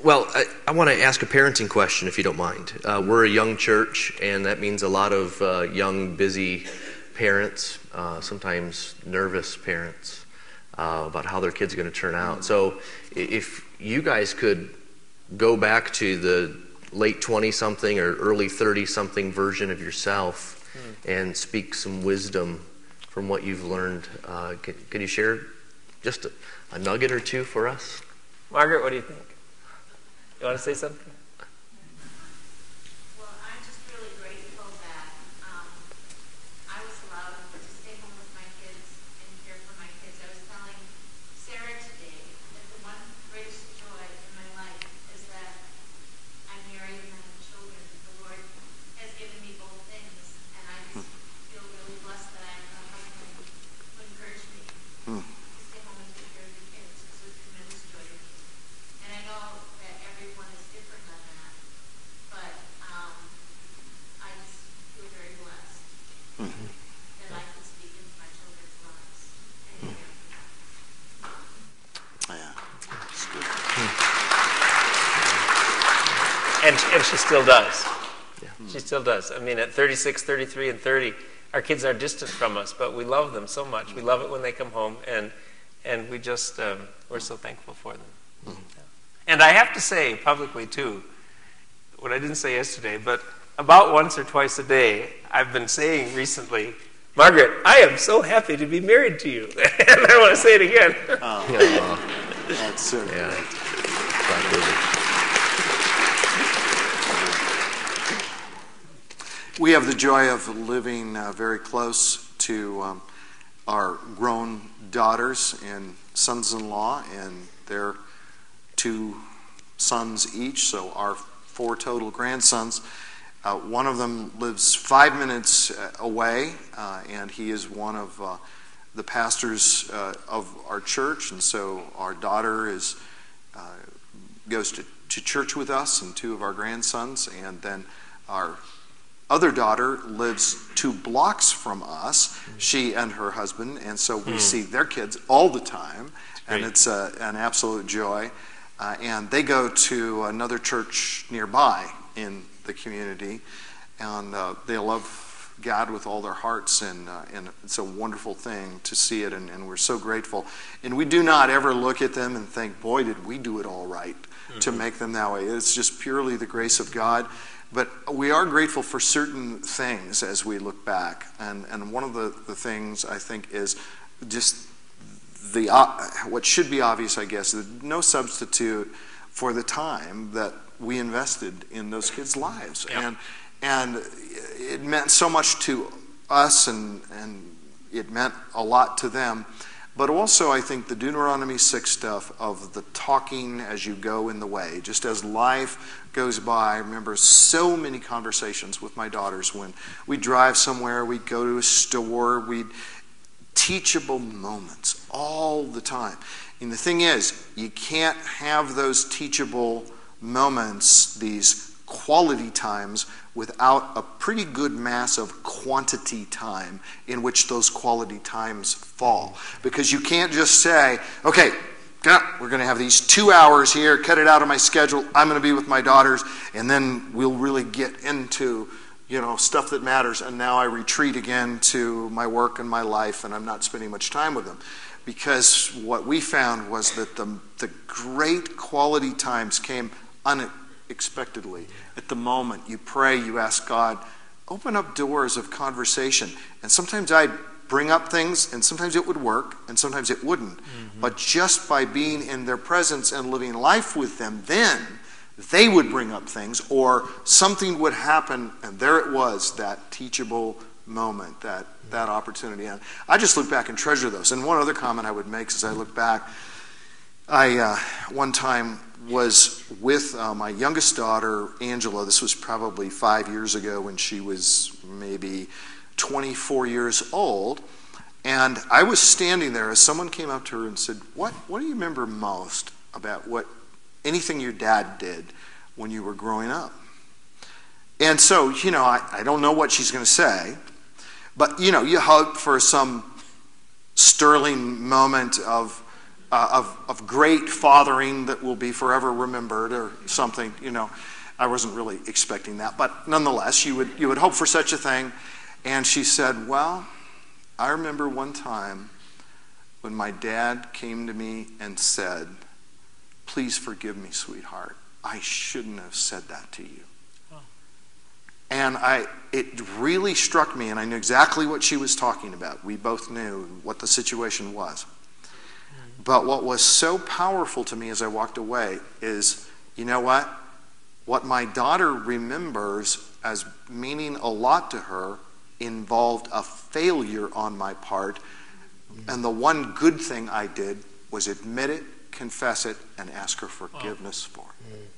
Well, I want to ask a parenting question, if you don't mind. We're a young church, and that means a lot of young, busy parents, sometimes nervous parents, about how their kids are going to turn out. So if you guys could go back to the late 20-something or early 30-something version of yourself and speak some wisdom from what you've learned, can you share just a nugget or two for us? Margaret, what do you think? You want to say something? Well, I'm just really grateful that I was allowed to stay home with my kids and care for my kids. I was telling Sarah today that the one greatest joy in my life is that I'm married and I have children. The Lord has given me both things, and I just feel really blessed that I have a husband who encouraged me to stay home and take care of the kids. It's a tremendous joy to me. And I know that everyone is different on that, but I just feel very blessed that I can speak into my children's lives and care for them. Yeah, that's good. And she still does. Yeah. She still does. I mean, at 36, 33, and 30, our kids are distant from us, but we love them so much. We love it when they come home, and we just, we're so thankful for them. Yeah. And I have to say publicly, too, what I didn't say yesterday, but about once or twice a day, I've been saying recently, Margaret, I am so happy to be married to you. And I want to say it again. That's so good. Yeah. We have the joy of living very close to our grown daughters and sons-in-law and their 2 sons each, so our 4 total grandsons. One of them lives 5 minutes away, and he is one of the pastors of our church, and so our daughter goes to church with us and 2 of our grandsons, and then our other daughter lives 2 blocks from us, she and her husband, and so we see their kids all the time, and it's an absolute joy. And they go to another church nearby in the community, and they love God with all their hearts, and it's a wonderful thing to see it, and we're so grateful. And we do not ever look at them and think, boy, did we do it all right to make them that way. It's just purely the grace of God. But we are grateful for certain things as we look back, and one of the things I think is just what should be obvious, I guess, is no substitute for the time that we invested in those kids' lives. Yep. And it meant so much to us, and it meant a lot to them. But also, I think the Deuteronomy 6 stuff of the talking as you go in the way, just as life goes by. I remember so many conversations with my daughters when we drive somewhere, we go to a store, teachable moments all the time. And the thing is, you can't have those teachable moments, these quality times, without a pretty good mass of quantity time in which those quality times fall. Because you can't just say, okay, we're going to have these 2 hours here, cut it out of my schedule, I'm going to be with my daughters, and then we'll really get into stuff that matters, and now I retreat again to my work and my life, and I'm not spending much time with them. Because what we found was that the great quality times came unexpectedly. At the moment you pray, you ask God, open up doors of conversation. And sometimes I'd bring up things, and sometimes it would work, and sometimes it wouldn't. But just by being in their presence and living life with them, then they would bring up things, or something would happen, and there it was, that teachable moment, that opportunity. And I just look back and treasure those. And one other comment I would make as I look back, I one time was with my youngest daughter, Angela. This was probably 5 years ago when she was maybe 24 years old. And I was standing there as someone came up to her and said, what do you remember most about anything your dad did when you were growing up? And so, I don't know what she's going to say, but, you hope for some sterling moment of of great fathering that will be forever remembered or something, you know. I wasn't really expecting that, but nonetheless, you would hope for such a thing. And she said, well, I remember one time when my dad came to me and said, please forgive me, sweetheart. I shouldn't have said that to you. And it really struck me, and I knew exactly what she was talking about. We both knew what the situation was. But what was so powerful to me as I walked away is, you know what? What my daughter remembers as meaning a lot to her involved a failure on my part. And the one good thing I did was admit it, confess it, and ask her forgiveness for it.